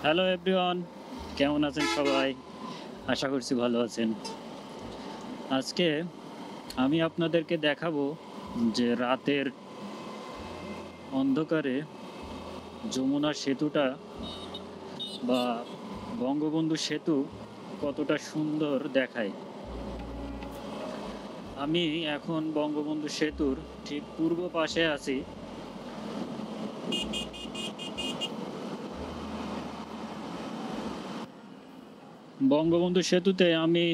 Hello everyone, কেমন আছেন সবাই? আশা করছি ভালো আছেন। আজকে আমি আপনাদেরকে দেখাবো যে রাতের অন্ধকারে যমুনা সেতুটা বা বঙ্গবন্ধু সেতু কতটা সুন্দর দেখায়। আমি এখন বঙ্গবন্ধু সেতুর ঠিক পূর্ব পাশে আছি। বঙ্গবন্ধু সেতুতে আমি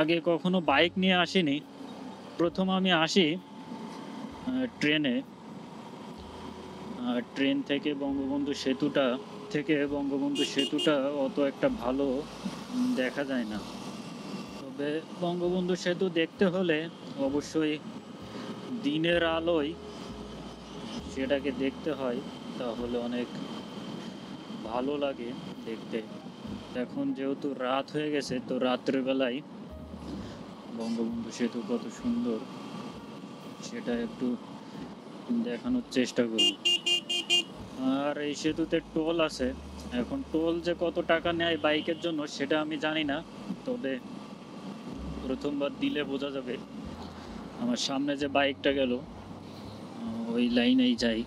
আগে কখনো বাইক নিয়ে আসিনি। প্রথম আমি আসি ট্রেনে। ট্রেন থেকে বঙ্গবন্ধু সেতুটা অত একটা ভালো দেখা যায় না। তবে বঙ্গবন্ধু সেতু দেখতে হলে অবশ্যই দিনের আলোয় সেটাকে দেখতে হয়, তাহলে অনেক ভালো লাগে দেখতে। এখন যেহেতু রাত হয়ে গেছে, তো রাত্রেবেলায় বঙ্গবন্ধু সেতু কত সুন্দর সেটা একটু দেখানোর চেষ্টা করব। আর এই সেতুতে টোল আছে। এখন টোল যে কত টাকা নেয় বাইকের জন্য সেটা আমি জানি না, তবে প্রথমবার দিলে বোঝা যাবে। আমার সামনে যে বাইকটা গেল ওই লাইনেই যাই।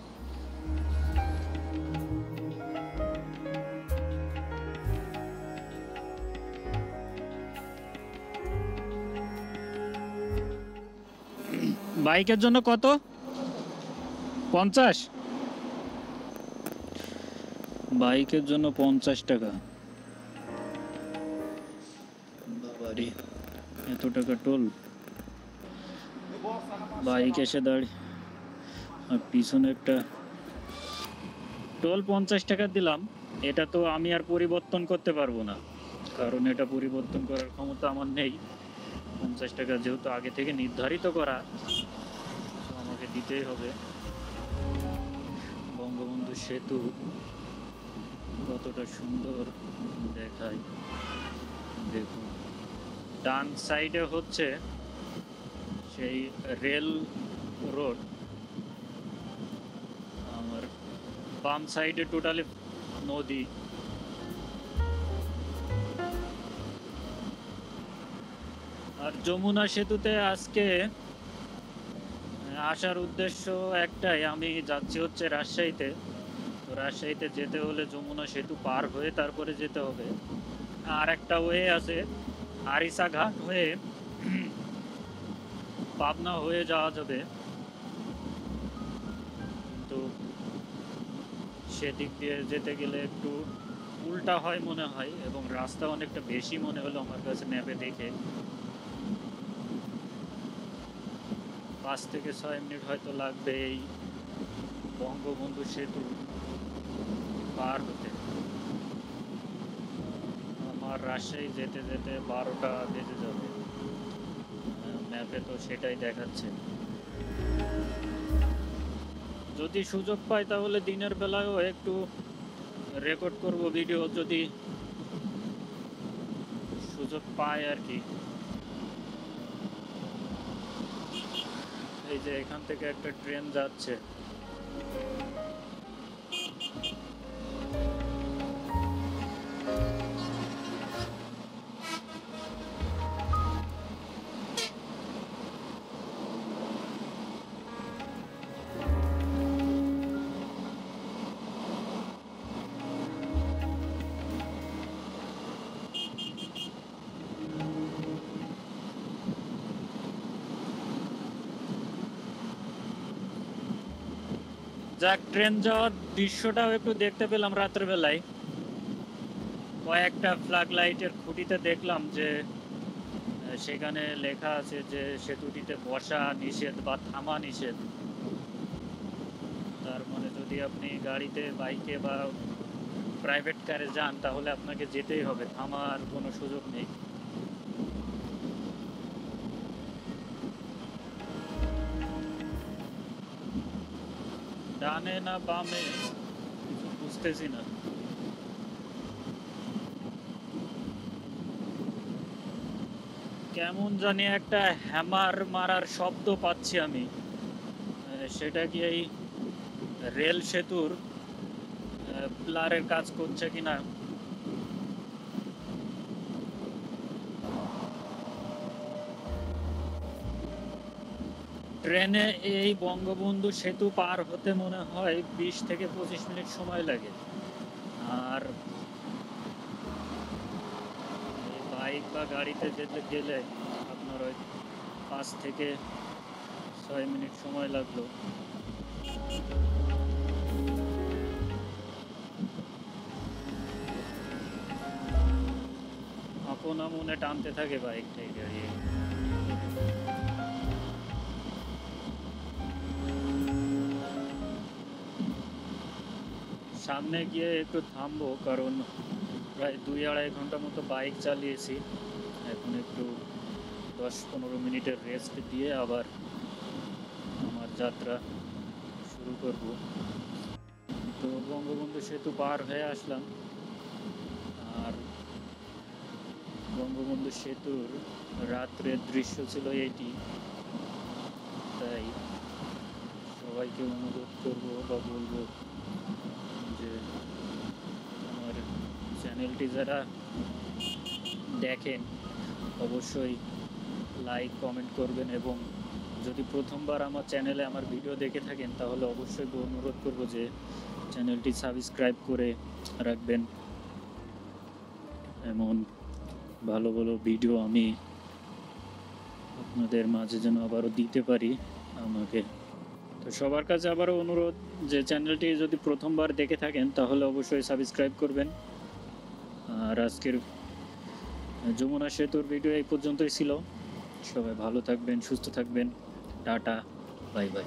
বাইকের জন্য কত? 50? বাইকের জন্য 50 টাকা? বাবারে, এত টাকা টোল! বাইক এসে দাঁড়িয়ে আর পিছনে একটা টোল 50 টাকা দিলাম। এটা তো আমি আর পরিবর্তন করতে পারবো না, কারণ এটা পরিবর্তন করার ক্ষমতা আমার নেই। 50 টাকা যেহেতু আগে থেকে নির্ধারিত করা, তো আমাকে দিতেই হবে। বঙ্গবন্ধু সেতু কতটা সুন্দর দেখায় দেখুন। ডান সাইডে হচ্ছে সেই রেল রোড, আমার বাম সাইডে টোটালি নদী। আর যমুনা সেতুতে আজকে আসার উদ্দেশ্য একটাই, আমি যাচ্ছি হচ্ছে রাজশাহীতে। তো রাজশাহীতে যেতে হলে যমুনা সেতু পার হয়ে তারপরে যেতে হবে। আর একটা ওয়ে আছে, আরিসা ঘাট হয়ে পাবনা হয়ে যাওয়া যাবে, কিন্তু সেদিক দিয়ে যেতে গেলে একটু উল্টা হয় মনে হয়, এবং রাস্তা অনেকটা বেশি মনে হলো আমার কাছে ম্যাপে দেখে। 5 থেকে 6 মিনিট হয়তো লাগবে এই বঙ্গবন্ধু সেতু পার হতে। আমার রাজশাহী যেতে যেতে 12টা বেজে যাবে, ম্যাপে তো সেটাই দেখাচ্ছে। যদি সুযোগ পাই তাহলে দিনের বেলায়ও একটু রেকর্ড করব ভিডিও, যদি সুযোগ পাই আর কি। এই যে এখান থেকে একটা ট্রেন যাচ্ছে। যাক, ট্রেন যাওয়ার দৃশ্যটাও একটু দেখতে পেলাম রাতের বেলায়। কয়েকটা ফ্ল্যাগ লাইটের খুঁটিতে দেখলাম যে সেখানে লেখা আছে যে সেতুটিতে বসা নিষেধ বা থামা নিষেধ। তার মানে যদি আপনি গাড়িতে, বাইকে বা প্রাইভেট কারে যান তাহলে আপনাকে যেতেই হবে, থামার কোনো সুযোগ নেই। ডানে না বামে কিছু বুঝতেছি না। কেমন জানি একটা হ্যামার মারার শব্দ পাচ্ছি আমি। সেটা কি এই রেল সেতুর ব্লারের কাজ করছে কিনা। ট্রেনে এই বঙ্গবন্ধু সেতু পার হতে মনে হয় 20 থেকে 25 মিনিট সময় লাগে। আর এই বাইক বা গাড়িতে গেলে আপনার ওই 5 থেকে 6 মিনিট সময় লাগলো। আপনা মনে টানতে থাকে বাইকটাই গাড়ি। সামনে গিয়ে একটু থামবো, কারণ প্রায় 2-2.5 ঘন্টা মতো বাইক চালিয়েছি। এখন একটু 10-15 মিনিটের রেস্ট দিয়ে আবার আমার যাত্রা শুরু করব। তো বঙ্গবন্ধু সেতু পার হয়ে আসলাম। আর বঙ্গবন্ধু সেতুর রাত্রের দৃশ্য ছিল এটি। তাই সবাইকে অনুরোধ করব বা বলবো যে আমার চ্যানেলটি যারা দেখেন অবশ্যই লাইক কমেন্ট করবেন, এবং যদি প্রথমবার আমার চ্যানেলে আমার ভিডিও দেখে থাকেন তাহলে অবশ্যই অনুরোধ করব যে চ্যানেলটি সাবস্ক্রাইব করে রাখবেন। এমন ভালো ভালো ভিডিও আমি আপনাদের মাঝে যেন আবারও দিতে পারি আমাকে। তো সবার কাছে আবারও অনুরোধ যে চ্যানেলটি যদি প্রথমবার দেখে থাকেন তাহলে অবশ্যই সাবস্ক্রাইব করবেন। আর আজকের যমুনা সেতুর ভিডিও এই পর্যন্তই ছিল। সবাই ভালো থাকবেন, সুস্থ থাকবেন। Tata, bye bye.